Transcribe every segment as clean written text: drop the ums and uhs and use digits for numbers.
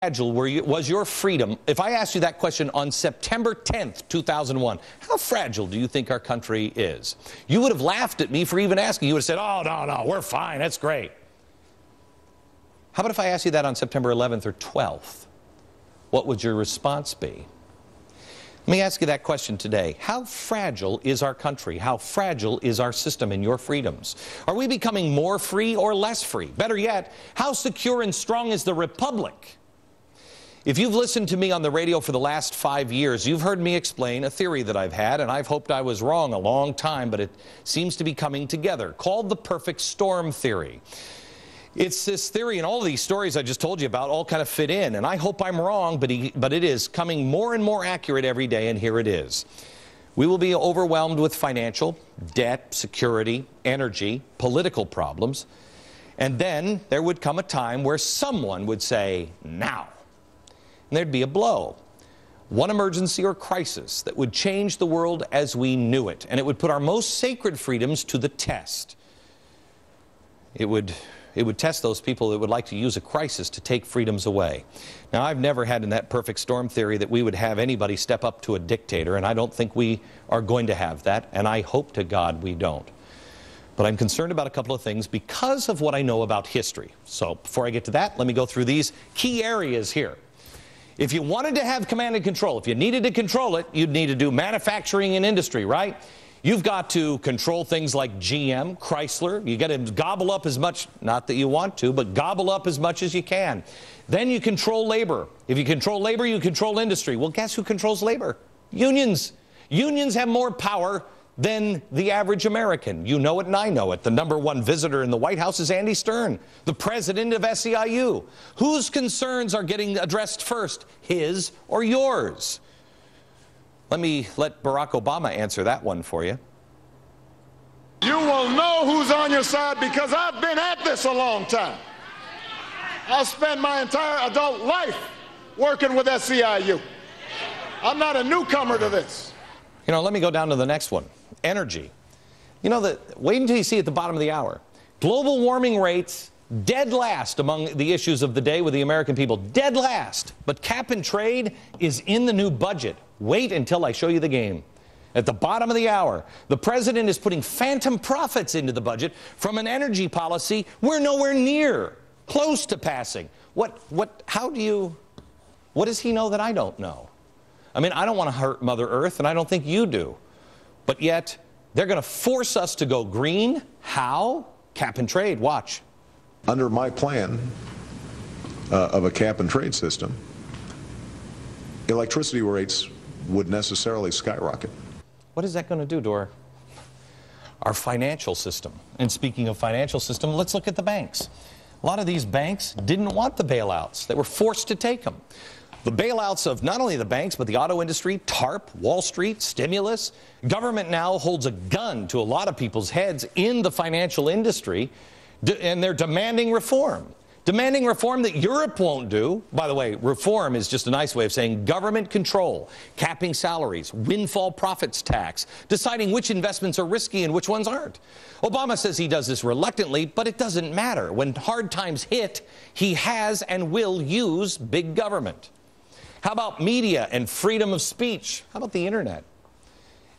fragile was your freedom? If I asked you that question on September 10th, 2001, how fragile do you think our country is? You would have laughed at me for even asking. You would have said, oh, no, we're fine, that's great. How about if I asked you that on September 11th or 12th? What would your response be? Let me ask you that question today. How fragile is our country? How fragile is our system and your freedoms? Are we becoming more free or less free? Better yet, how secure and strong is the republic? If you've listened to me on the radio for the last 5 years, you've heard me explain a theory that I've had, and I've hoped I was wrong a long time, but it seems to be coming together, called the perfect storm theory. It's this theory, and all of these stories I just told you about all kind of fit in, and I hope I'm wrong, but it is coming more and more accurate every day, and here it is. We will be overwhelmed with financial, debt, security, energy, political problems, and then there would come a time where someone would say, now. And there'd be a blow. One emergency or crisis that would change the world as we knew it, and it would put our most sacred freedoms to the test. It would test those people that would like to use a crisis to take freedoms away. Now, I've never had in that perfect storm theory that we would have anybody step up to a dictator, and I don't think we are going to have that, and I hope to God we don't. But I'm concerned about a couple of things because of what I know about history. So before I get to that, let me go through these key areas here. If you wanted to have command and control, if you needed to control it, you'd need to do manufacturing and industry, right? You've got to control things like GM, Chrysler. You got to gobble up as much, not that you want to, but gobble up as much as you can. Then you control labor. If you control labor, you control industry. Well, guess who controls labor? Unions. Unions have more power than the average American. You know it and I know it. The #1 visitor in the White House is Andy Stern, the president of SEIU. Whose concerns are getting addressed first, his or yours? Let me let Barack Obama answer that one for you. You will know who's on your side because I've been at this a long time. I've spent my entire adult life working with SEIU. I'm not a newcomer to this. You know, let me go down to the next one. Energy. You know, wait until you see at the bottom of the hour. Global warming rates, dead last among the issues of the day with the American people. Dead last. But cap and trade is in the new budget. Wait until I show you the game. At the bottom of the hour, the president is putting phantom profits into the budget from an energy policy we're nowhere near, close to passing. What does he know that I don't know? I mean, I don't want to hurt Mother Earth, and I don't think you do. But yet, they're going to force us to go green. How? Cap and trade. Watch. Under my plan of a cap and trade system, electricity rates would necessarily skyrocket. What is that going to do to our financial system? And speaking of financial system, let's look at the banks. A lot of these banks didn't want the bailouts. They were forced to take them. The bailouts of not only the banks, but the auto industry, TARP, Wall Street, stimulus. Government now holds a gun to a lot of people's heads in the financial industry, and they're demanding reform. Demanding reform that Europe won't do. By the way, reform is just a nice way of saying government control, capping salaries, windfall profits tax, deciding which investments are risky and which ones aren't. Obama says he does this reluctantly, but it doesn't matter. When hard times hit, he has and will use big government. How about media and freedom of speech? How about the internet?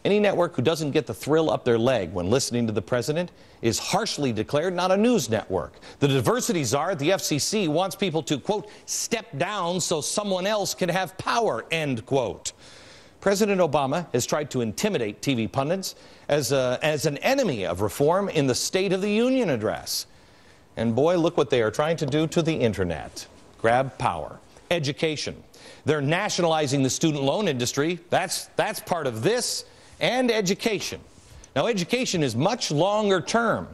Any network who doesn't get the thrill up their leg when listening to the president is harshly declared not a news network. The diversity czar at the FCC wants people to, quote, step down so someone else can have power, end quote. President Obama has tried to intimidate TV pundits as an enemy of reform in the State of the Union address. And boy, look what they are trying to do to the internet. Grab power. Education. They're nationalizing the student loan industry. That's part of this. And education. Now, education is much longer term.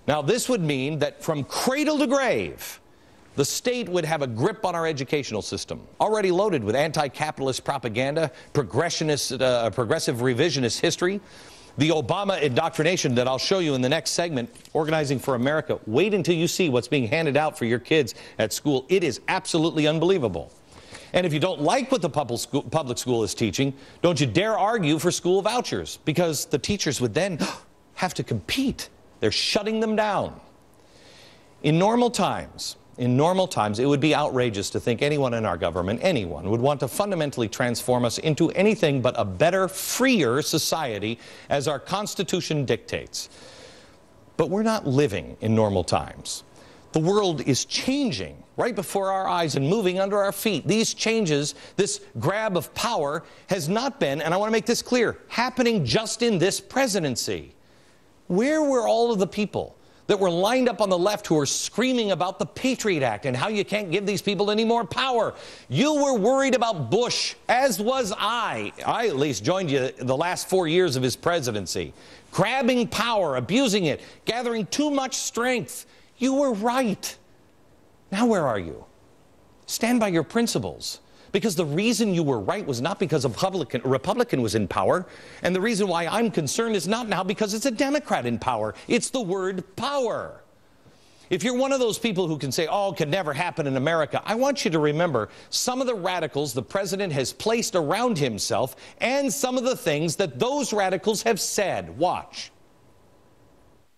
Now, this would mean that from cradle to grave, the state would have a grip on our educational system, already loaded with anti-capitalist propaganda, progressive revisionist history, the Obama indoctrination that I'll show you in the next segment, Organizing for America. Wait until you see what's being handed out for your kids at school. It is absolutely unbelievable. And if you don't like what the public school is teaching, don't you dare argue for school vouchers, because the teachers would then have to compete. They're shutting them down. In normal times, In normal times, it would be outrageous to think anyone in our government, anyone, would want to fundamentally transform us into anything but a better, freer society as our Constitution dictates. But we're not living in normal times. The world is changing right before our eyes and moving under our feet. These changes, this grab of power, has not been, and I want to make this clear, happening just in this presidency. Where were all of the people that were lined up on the left who were screaming about the Patriot Act and how you can't give these people any more power? You were worried about Bush, as was I. I at least joined you the last 4 years of his presidency. Grabbing power, abusing it, gathering too much strength. You were right. Now where are you? Stand by your principles. Because the reason you were right was not because a Republican was in power. And the reason why I'm concerned is not now because it's a Democrat in power. It's the word power. If you're one of those people who can say, oh, it could never happen in America, I want you to remember some of the radicals the president has placed around himself and some of the things that those radicals have said. Watch.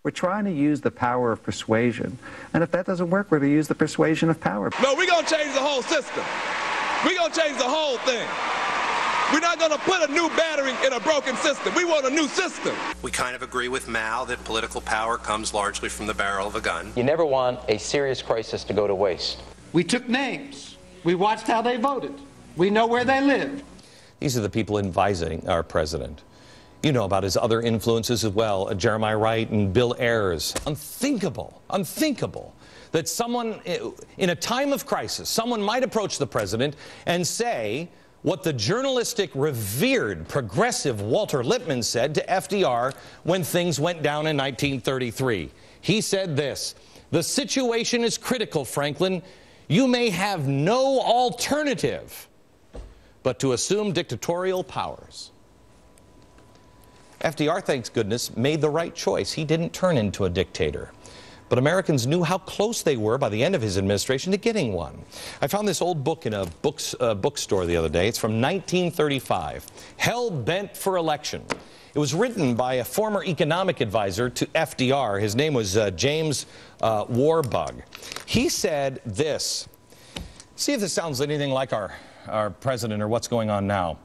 We're trying to use the power of persuasion. And if that doesn't work, we're going to use the persuasion of power. No, we're going to change the whole system. We're going to change the whole thing. We're not going to put a new battery in a broken system. We want a new system. We kind of agree with Mao that political power comes largely from the barrel of a gun. You never want a serious crisis to go to waste. We took names. We watched how they voted. We know where they live. These are the people advising our president. You know about his other influences as well, Jeremiah Wright and Bill Ayers. Unthinkable, unthinkable that someone, in a time of crisis, someone might approach the president and say what the journalistic, revered, progressive Walter Lippmann said to FDR when things went down in 1933. He said this, "The situation is critical, Franklin. You may have no alternative but to assume dictatorial powers." FDR, thanks goodness, made the right choice. He didn't turn into a dictator. But Americans knew how close they were by the end of his administration to getting one. I found this old book in a bookstore the other day. It's from 1935, Hell Bent for Election. It was written by a former economic advisor to FDR. His name was James Warbug. He said this. See if this sounds anything like our president or what's going on now.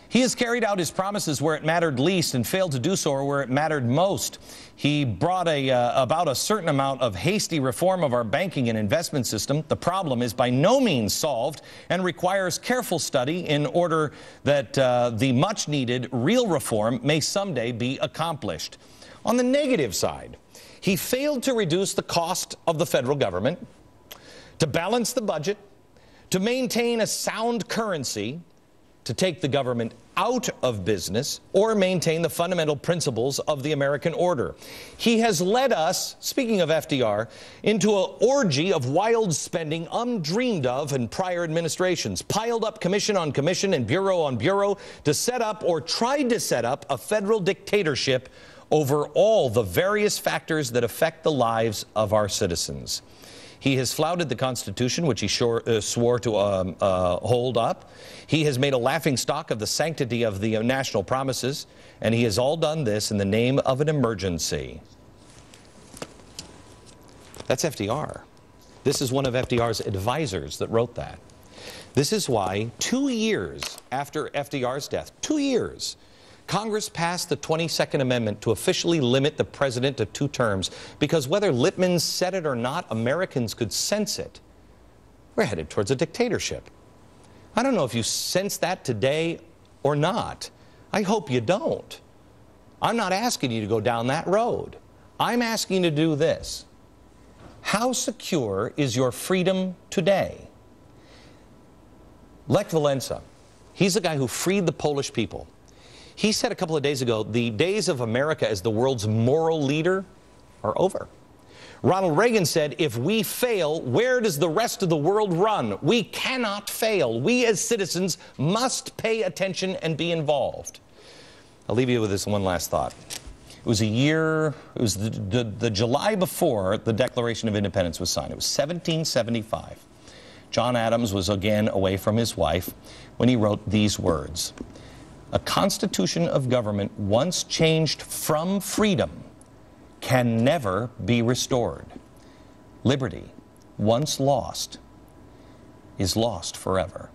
He has carried out his promises where it mattered least and failed to do so where it mattered most. He brought about a certain amount of hasty reform of our banking and investment system. The problem is by no means solved and requires careful study in order that the much-needed real reform may someday be accomplished. On the negative side, he failed to reduce the cost of the federal government, to balance the budget, to maintain a sound currency, to take the government out of business, or maintain the fundamental principles of the American order. He has led us, speaking of FDR, into an orgy of wild spending undreamed of in prior administrations, piled up commission on commission and bureau on bureau to set up or tried to set up a federal dictatorship over all the various factors that affect the lives of our citizens. He has flouted the Constitution, which he swore to hold up. He has made a laughingstock of the sanctity of the national promises, and he has all done this in the name of an emergency. That's FDR. This is one of FDR's advisors that wrote that. This is why 2 years after FDR's death, 2 years, Congress passed the 22nd Amendment to officially limit the president to 2 terms, because whether Lippmann said it or not, Americans could sense it. We're headed towards a dictatorship. I don't know if you sense that today or not. I hope you don't. I'm not asking you to go down that road. I'm asking you to do this. How secure is your freedom today? Lech Walesa, he's the guy who freed the Polish people. He said a couple of days ago, the days of America as the world's moral leader are over. Ronald Reagan said, if we fail, where does the rest of the world run? We cannot fail. We as citizens must pay attention and be involved. I'll leave you with this one last thought. It was the July before the Declaration of Independence was signed. It was 1775. John Adams was again away from his wife when he wrote these words. A constitution of government once changed from freedom can never be restored. Liberty once lost is lost forever.